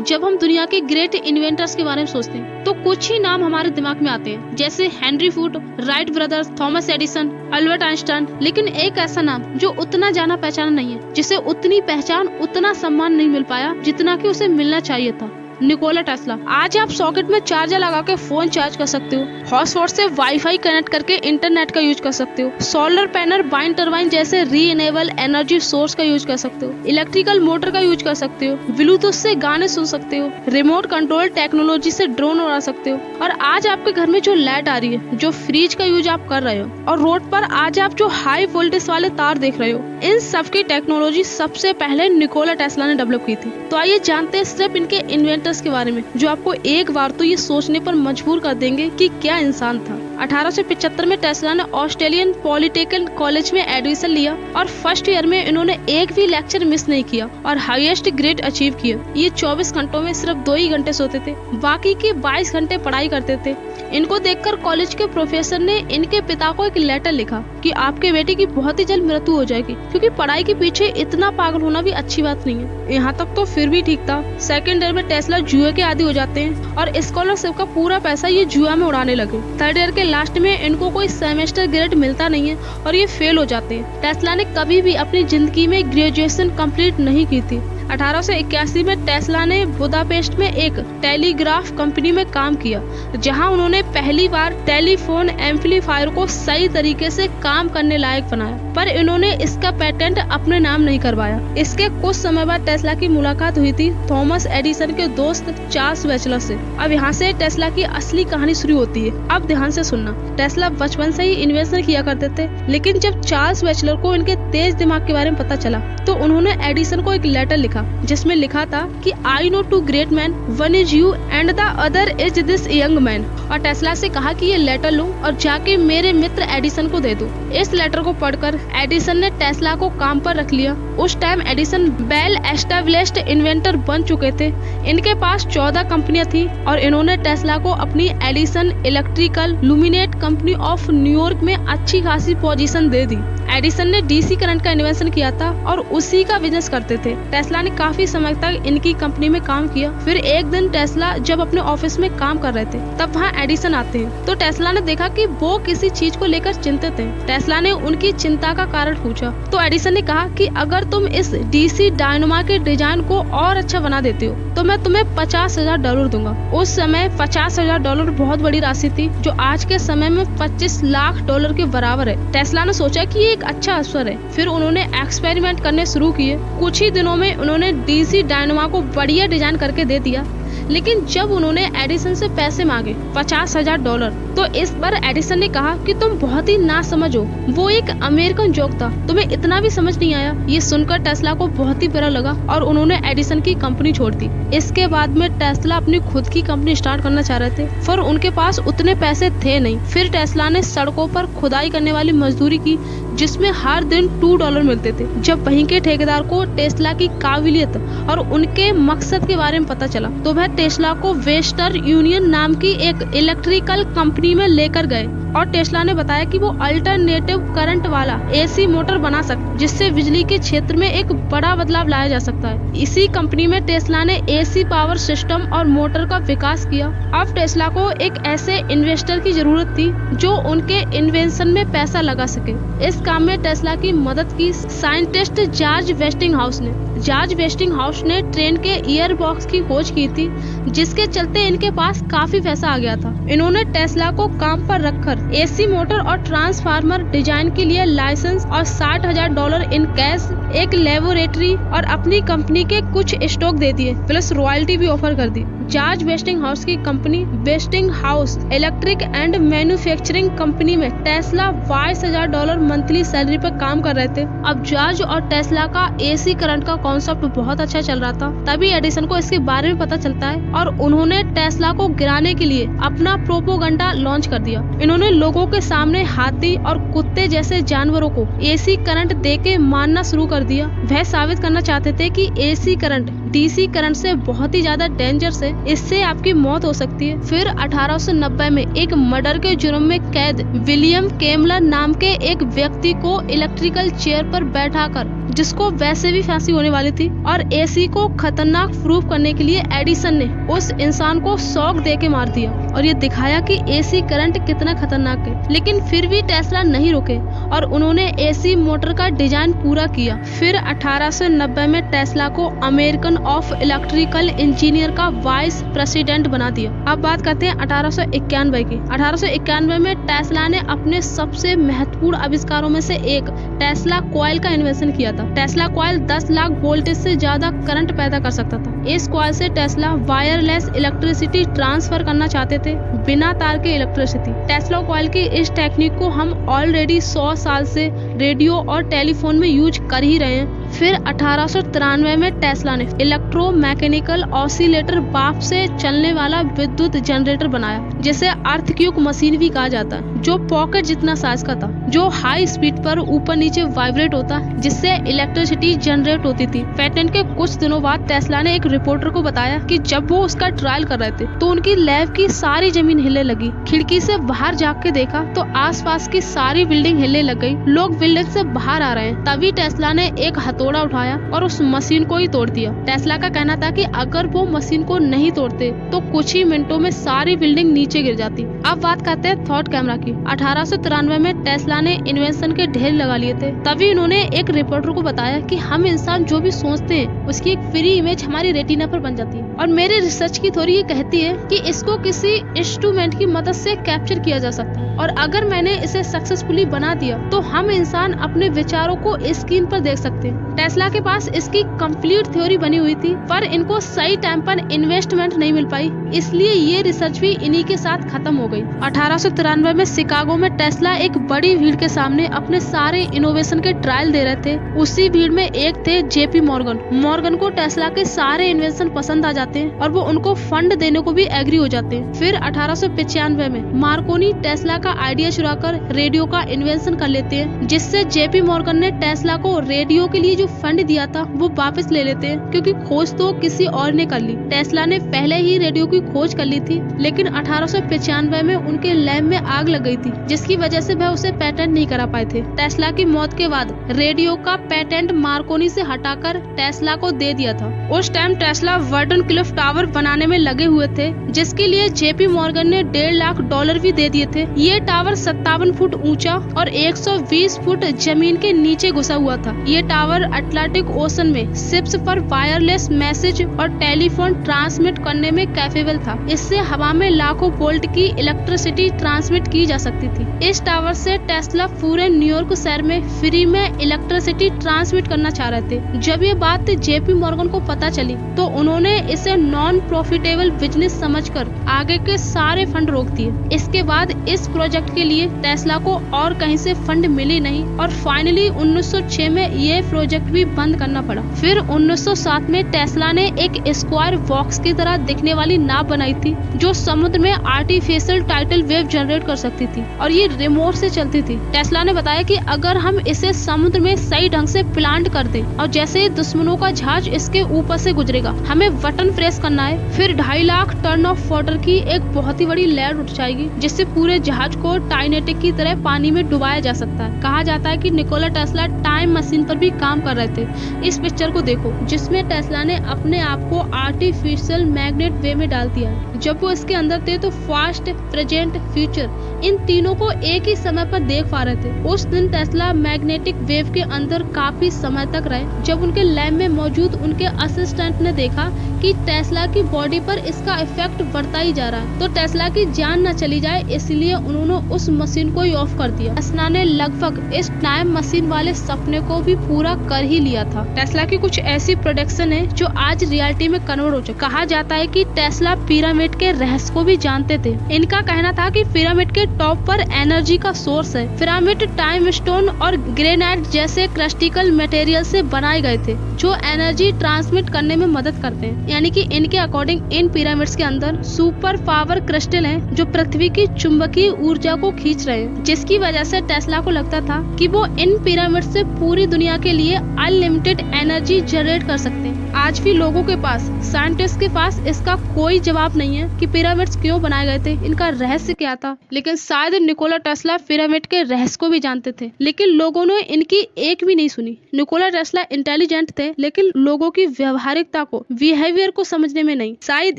जब हम दुनिया के ग्रेट इन्वेंटर्स के बारे में सोचते हैं तो कुछ ही नाम हमारे दिमाग में आते हैं, जैसे Henry food, Wright brothers, Thomas Edison, Albert Einstein. लेकिन एक ऐसा नाम जो उतना जाना पहचाना नहीं है, जिसे उतनी पहचान, उतना सम्मान नहीं मिल पाया जितना कि उसे मिलना चाहिए था, निकोला टेस्ला। आज आप सॉकेट में चार्जर लगा के फोन चार्ज कर सकते हो, हॉटस्पॉट से वाईफाई कनेक्ट करके इंटरनेट का यूज कर सकते हो, सोलर पैनल, वाइंड टरबाइन जैसे रीइनेबल एनर्जी सोर्स का यूज कर सकते हो, इलेक्ट्रिकल मोटर का यूज कर सकते हो, ब्लूटूथ से गाने सुन सकते हो, रिमोट कंट्रोल टेक्नोलॉजी से ड्रोन उड़ा सकते हो। और आज आपके घर में जो लाइट आ रही है, जो फ्रिज का यूज आप कर रहे हो, और रोड पर आज आप जो हाई वोल्टेज वाले तार देख रहे हो, इन सब की टेक्नोलॉजी सबसे पहले निकोला टेस्ला ने डेवलप की थी। तो आइए जानते हैं सिर्फ इनके इन्वेंटर्स के बारे में, जो आपको एक बार तो ये सोचने पर मजबूर कर देंगे कि क्या इंसान था। 1875 में टेस्ला ने ऑस्ट्रेलियन पॉलिटेक्निक कॉलेज में एडमिशन लिया और फर्स्ट ईयर में इन्होंने एक भी लेक्चर मिस नहीं किया और हाईएस्ट ग्रेड अचीव किया। ये 24 घंटों में सिर्फ 2 ही घंटे सोते थे, बाकी के 22 घंटे पढ़ाई करते थे। इनको देखकर कॉलेज के प्रोफेसर ने इनके पिता को एक लेटर लिखा कि आपके बेटे की बहुत ही जल्द मृत्यु हो जाएगी, क्योंकि पढ़ाई के पीछे इतना पागल होना भी अच्छी बात नहीं है। यहाँ तक तो फिर भी ठीक था। सेकेंड ईयर में टेस्ला जुए के आदी हो जाते हैं और स्कॉलरशिप का पूरा पैसा ये जुआ में उड़ाने लगे। थर्ड ईयर के लास्ट में इनको कोई सेमेस्टर ग्रेड मिलता नहीं है और ये फेल हो जाते हैं। टेस्ला ने कभी भी अपनी जिंदगी में ग्रेजुएशन कंप्लीट नहीं की थी। 1881 में टेस्ला ने बुदापेस्ट में एक टेलीग्राफ कंपनी में काम किया, जहां उन्होंने पहली बार टेलीफोन एम्पलीफायर को सही तरीके से काम करने लायक बनाया, पर इन्होंने इसका पेटेंट अपने नाम नहीं करवाया। इसके कुछ समय बाद टेस्ला की मुलाकात हुई थी थॉमस एडिसन के दोस्त चार्ल्स बैचलर से। अब यहाँ से टेस्ला की असली कहानी शुरू होती है। अब ध्यान से सुनना। टेस्ला बचपन से ही इन्वेंशन किया करते थे, लेकिन जब चार्ल्स बैचलर को इनके तेज दिमाग के बारे में पता चला तो उन्होंने एडिसन को एक लेटर लिखा, जिसमें लिखा था कि I know 2 great man, one is you and the other is this young man. और टेस्ला से कहा कि ये लेटर लो और जाके मेरे मित्र एडिसन को दे दो। इस लेटर को पढ़कर एडिसन ने टेस्ला को काम पर रख लिया। उस time Edison well established inventor बन चुके थे। इनके पास 14 कंपनियां थी और इन्होंने टेस्ला को अपनी Edison electrical luminate company of New York में अच्छी खासी पोजीशन दे दी। एडिसन ने डीसी करंट का इन्वेंशन किया था और उसी का बिजनेस करते थे। टेस्ला ने काफी समय तक इनकी कंपनी में काम किया। फिर एक दिन टेस्ला जब अपने ऑफिस में काम कर रहे थे, तब वहाँ एडिसन आते हैं। तो टेस्ला ने देखा कि वो किसी चीज को लेकर चिंतित हैं। टेस्ला ने उनकी चिंता का कारण पूछा तो एडिसन ने कहा कि अगर तुम इस डीसी डायनामो के डिजाइन को और अच्छा बना देते हो तो मैं तुम्हें $50,000 दूंगा। उस समय $50,000 बहुत बड़ी राशि थी, जो आज के समय में $25 लाख के बराबर है। टेस्ला ने सोचा कि ये एक अच्छा अवसर है। फिर उन्होंने एक्सपेरिमेंट करने शुरू किए। कुछ ही दिनों में उन्होंने डीसी डायनामो को बढ़िया डिजाइन करके दे दिया। लेकिन जब उन्होंने एडिसन से पैसे मांगे $50,000, तो इस बार एडिसन ने कहा कि तुम बहुत ही नासमझ हो, वो एक अमेरिकन जोक था, तुम्हें इतना भी समझ नहीं आया। ये सुनकर टेस्ला को बहुत ही बुरा लगा और उन्होंने एडिसन की कंपनी छोड़ दी। इसके बाद में टेस्ला अपनी खुद की कंपनी स्टार्ट करना चाह रहे थे, पर उनके पास उतने पैसे थे नहीं। फिर टेस्ला ने सड़कों पर खुदाई करने वाली मजदूरी की, जिसमें हर दिन $2 मिलते थे। जब वहीं के ठेकेदार को टेस्ला की काबिलियत और उनके मकसद के बारे में पता चला तो वह टेस्ला को वेस्टर्न यूनियन नाम की एक इलेक्ट्रिकल कंपनी में लेकर गए और टेस्ला ने बताया कि वो अल्टरनेटिव करंट वाला एसी मोटर बना सकते, जिससे बिजली के क्षेत्र में एक बड़ा बदलाव लाया जा सकता है। इसी कंपनी में टेस्ला ने एसी पावर सिस्टम और मोटर का विकास किया। अब टेस्ला को एक ऐसे इन्वेस्टर की जरूरत थी जो उनके इन्वेंशन में पैसा लगा सके। इस काम में टेस्ला की मदद की साइंटिस्ट जॉर्ज वेस्टिंगहाउस ने। जॉर्ज वेस्टिंगहाउस ने ट्रेन के ईयर बॉक्स की खोज की थी, जिसके चलते इनके पास काफी पैसा आ गया था। इन्होंने टेस्ला को काम पर रखकर एसी मोटर और ट्रांसफार्मर डिजाइन के लिए लाइसेंस और $60,000 इन कैश, एक लेबोरेटरी और अपनी कंपनी के कुछ स्टॉक दे दिए, प्लस रॉयल्टी भी ऑफर कर दी। जॉर्ज वेस्टिंगहाउस की company Westinghouse electric and manufacturing company में टेस्ला $22,000 मंथली सैलरी पर काम कर रहे थे। अब जॉर्ज और टेस्ला का एसी करंट का कॉन्सेप्ट बहुत अच्छा चल रहा था। तभी एडिसन को इसके बारे में पता चलता है और उन्होंने टेस्ला को गिराने के लिए अपना प्रोपोगंडा लॉन्च कर दिया। इन्होंने लोगों के सामने हाथी और कुत्ते जैसे जानवरों को एसी करंट देके मारना शुरू कर दिया। वह साबित करना चाहते थे कि एसी करंट डीसी करंट से बहुत ही ज्यादा डेंजरस है, इससे आपकी मौत हो सकती है। फिर 1890 में एक मर्डर के जुर्म में कैद विलियम केमलर नाम के एक व्यक्ति को इलेक्ट्रिकल चेयर पर बैठाकर, जिसको वैसे भी फांसी होने वाली थी, और एसी को खतरनाक प्रूफ करने के लिए एडिसन ने उस इंसान को शॉक देके मार दिया और ये दिखाया कि एसी करंट कितना खतरनाक है। लेकिन फिर भी टेस्ला नहीं रुके और उन्होंने एसी मोटर का डिजाइन पूरा किया। फिर 1890 में टेस्ला को अमेरिकन ऑफ इलेक्ट्रिकल इंजीनियर का वाइस प्रेसिडेंट बना दिया। अब बात करते हैं 1891 की। 1891 में टेस्ला ने अपने सबसे महत्वपूर्ण आविष्कारों में से एक टेस्ला कॉइल का इन्वेंशन किया था। टेस्ला कॉइल 10 लाख वोल्टेज से ज्यादा करंट पैदा कर सकता था। इस कॉइल से टेस्ला वायरलेस इलेक्ट्रिसिटी ट्रांसफर करना चाहते थे, बिना तार के इलेक्ट्रिसिटी। टेस्ला कॉइल की इस टेक्निक को हम ऑलरेडी 100 साल से रेडियो और टेलीफोन में यूज कर ही रहे हैं। फिर 1893 में टेस्ला ने इलेक्ट्रोमैकेनिकल ऑसिलेटर भाप से चलने वाला विद्युत जनरेटर बनाया, जिसे अर्थक्वेक मशीन भी कहा जाता है, जो पॉकेट जितना साइज का था, जो हाई स्पीड पर ऊपर नीचे वाइब्रेट होता, जिससे इलेक्ट्रिसिटी जनरेट होती थी। पेटेंट के कुछ दिनों बाद टेस्ला ने एक रिपोर्टर को बताया कि जब वो उसका ट्रायल कर रहे थे तो उनकी लैब की सारी जमीन हिलने लगी। खिड़की से बाहर झांक के देखा तो आसपास की सारी बिल्डिंग हिलने लग गई। लोग बिल्डिंग से बाहर आ रहे हैं। तभी टेस्ला ने एक हथौड़ा उठाया और उस मशीन को ही तोड़ दिया। टेस्ला का कहना था कि अगर वो मशीन को नहीं तोड़ते तो कुछ ही मिनटों में सारी बिल्डिंग नीचे गिर जाती। अब बात करते हैं थॉट कैमरा की। 1893 में टेस्ला ने इन्वेंशन के ढेर लगा लिए थे। तभी उन्होंने एक रिपोर्टर को बताया कि हम इंसान जो भी सोचते हैं उसकी एक फ्री इमेज हमारी रेटिना पर बन जाती है, और मेरे रिसर्च की थ्योरी ये कहती है कि इसको किसी इंस्ट्रूमेंट की मदद से कैप्चर किया जा सकता है, और अगर मैंने इसे सक्सेसफुली बना दिया तो हम इंसान अपने विचारों को स्क्रीन पर देख सकते हैं। टेस्ला के पास इसकी कंप्लीट थ्योरी बनी हुई थी, पर इनको सही टाइम पर इन्वेस्टमेंट नहीं मिल पाई, इसलिए ये रिसर्च भी इन्हीं के साथ खत्म हो गई। 1893 में शिकागो में टेस्ला एक बड़ी भीड़ के सामने अपने सारे इनोवेशन के ट्रायल दे रहे थे। उसी भीड़ में एक थे जेपी मॉर्गन। मॉर्गन को टेस्ला के सारे इन्वेंशन पसंद आ जाते हैं और वो उनको फंड देने को भी एग्री हो जाते हैं। फिर 1895 में मार्कोनी टेस्ला का आइडिया चुराकर रेडियो का इन्वेंशन कर लेते हैं, जिससे जेपी मॉर्गन ने टेस्ला को रेडियो के लिए जो फंड दिया था वो वापस ले लेते हैं, क्योंकि खोज तो किसी और ने कर ली। टेस्ला ने पहले ही रेडियो की खोज कर ली थी, लेकिन 1895 में उनके लैब में आग लग गई थी, जिसकी वजह से वह उसे पेटेंट नहीं करा पाए थे। टेस्ला की मौत के बाद रेडियो का पेटेंट मार्कोनी से हटाकर टेस्ला को दे दिया था। उस टाइम टेस्ला वर्डन क्लिफ टावर बनाने में लगे हुए थे, जिसके लिए जेपी मॉर्गन ने $1.5 लाख भी दे दिए थे। ये टावर 57 फुट ऊंचा और 120 फुट जमीन के नीचे घुसा हुआ था। ये टावर अटलांटिक ओशन में शिप्स पर वायरलेस मैसेज और टेलीफोन ट्रांसमिट करने में कैपेबल था। इससे हवा में लाखों वोल्ट की इलेक्ट्रिसिटी ट्रांसमिट की जा सकती थी। इस टावर से टेस्ला पूरे न्यूयॉर्क शहर में फ्री में इलेक्ट्रिसिटी ट्रांसमिट करना चाह रहे थे। जब ये बात जेपी मॉर्गन को पता चली तो उन्होंने इसे नॉन प्रॉफिटेबल बिजनेस समझकर आगे के सारे फंड रोक दिए। इसके बाद इस प्रोजेक्ट के लिए टेस्ला को और कहीं से फंड मिले नहीं और फाइनली 1906 में ये प्रोजेक्ट भी बंद करना पड़ा। फिर 1907 में टेस्ला ने एक स्क्वायर बॉक्स की तरह दिखने वाली नाव बनाई थी, जो समुद्र में आर्टिफिशियल टाइडल वेव जनरेट कर सकती थी और ये रिमोट से चलती थी। टेस्ला ने बताया कि अगर हम इसे समुद्र में सही ढंग से प्लांट कर दें और जैसे ही दुश्मनों का जहाज इसके ऊपर से गुजरेगा, हमें बटन प्रेस करना है, फिर 2.5 लाख टन ऑफ वाटर की एक बहुत ही बड़ी लहर उठ जाएगी, जिससे पूरे जहाज को टाइटैनिक की तरह पानी में डुबाया जा सकता है। कहा जाता है कि निकोला टेस्ला टाइम मशीन पर भी काम कर रहे थे। इस पिक्चर को देखो, जिसमें टेस्ला ने अपने आप को आर्टिफिशियल मैग्नेट वे में डाल दिया है। जब वो इसके अंदर थे तो फास्ट, प्रेजेंट, फ्यूचर इन तीनों को एक ही समय पर देख पा रहे थे। उस दिन टेस्ला मैग्नेटिक वेव के अंदर काफी समय तक रहे। जब उनके लैब में मौजूद उनके असिस्टेंट ने देखा कि टेस्ला की बॉडी पर इसका इफेक्ट बढ़ता ही जा रहा है, तो टेस्ला की जान न चली जाए इसलिए उन्होंने उस मशीन को ही ऑफ कर दिया। टेस्ला ने लगभग इस टाइम मशीन वाले सपने को भी पूरा कर ही लिया था। टेस्ला की कुछ ऐसी प्रोडक्शन है जो आज रियलिटी में कन्वर्ट हो चुकी। कहा जाता है कि टेस्ला पिरामिड पिरामिड के रहस्य को भी जानते थे। इनका कहना था कि पिरामिड के टॉप पर एनर्जी का सोर्स है। पिरामिड टाइम स्टोन और ग्रेनाइट जैसे क्रिस्टल मटेरियल से बनाए गए थे जो एनर्जी ट्रांसमिट करने में मदद करते हैं। यानी कि इनके अकॉर्डिंग इन पिरामिड्स के अंदर सुपर पावर क्रिस्टल हैं जो पृथ्वी की चुंबकीय ऊर्जा को खींच रहे हैं, जिसकी वजह से टेस्ला को लगता था कि वो इन पिरामिड से पूरी दुनिया के लिए अनलिमिटेड एनर्जी जनरेट कर सकते हैं। आज भी लोगों के पास, साइंटिस्ट के पास इसका कोई जवाब नहीं है कि पिरामिड्स क्यों बनाए गए थे, इनका रहस्य क्या था। लेकिन शायद निकोला टेस्ला पिरामिड के रहस्य को भी जानते थे, लेकिन लोगों ने इनकी एक भी नहीं सुनी। निकोला टेस्ला इंटेलिजेंट थे, लेकिन लोगों की व्यवहारिकता को, बिहेवियर को समझने में नहीं। शायद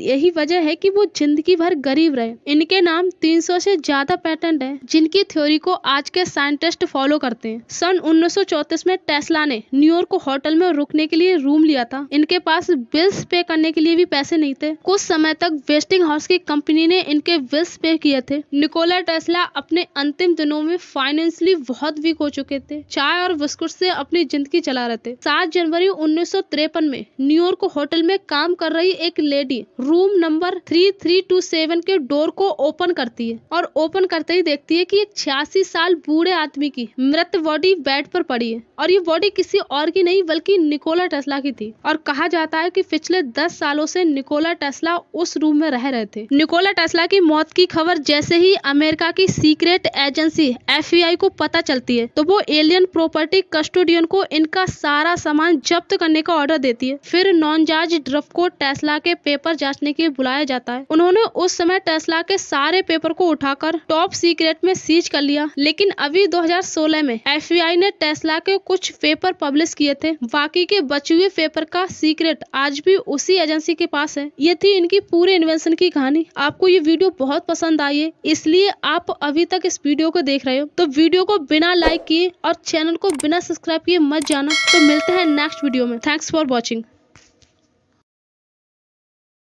यही वजह है कि वो जिंदगी भर गरीब रहे। इनके नाम 300 से ज्यादा पेटेंट हैं, जिनकी थ्योरी को आज के साइंटिस्ट फॉलो करते हैं। सन 1934 में टेस्ला ने न्यूयॉर्क होटल में रुकने के लिए रूम लिया था। इनके पास बिल्स पे करने के लिए भी पैसे नहीं थे। कुछ समय तक वेस्टिंग हाउस की कंपनी ने इनके बिल्स पे किए थे। निकोला टेस्ला अपने अंतिम दिनों में फाइनेंशियली बहुत वीक हो चुके थे। चाय और बिस्कुट से अपनी जिंदगी चला रहे थे। 7 जनवरी 1953 में न्यूयॉर्क होटल में काम कर रही एक लेडी रूम नंबर 3327 के डोर को ओपन करती है और ओपन करते ही देखती है कि एक 86 साल बूढ़े आदमी की मृत बॉडी बेड पर पड़ी है और ये बॉडी किसी और की नहीं बल्कि निकोला टेस्ला की थी। और कहा जाता है कि पिछले 10 सालों से निकोला टेस्ला उस रूम में रह रहे थे। निकोला टेस्ला की मौत की खबर जैसे ही अमेरिका की सीक्रेट एजेंसी FBI को पता चलती है तो वो एलियन प्रॉपर्टी कस्टोडियन को इनका सारा सामान जब्त करने का ऑर्डर देती है। फिर नॉन-जज ड्रफ को टेस्ला के पेपर जांचने के लिए बुलाया जाता है। उन्होंने उस समय टेस्ला के सारे पेपर को उठाकर टॉप सीक्रेट में सीज कर लिया। लेकिन अभी 2016 में FBI ने टेस्ला के कुछ पेपर पब्लिश किए थे। बाकी के बचे हुए पेपर का सीक्रेट आज भी उसी एजेंसी के पास है। ये थी इनकी पूरे इन्वेंशन की कहानी। आपको ये वीडियो बहुत पसंद आई है, इसलिए आप अभी तक इस वीडियो को देख रहे हो, तो वीडियो को बिना लाइक किए और चैनल को बिना सब्सक्राइब किए मत जाना। तो मिलते हैं नेक्स्ट वीडियो में। Thanks for watching.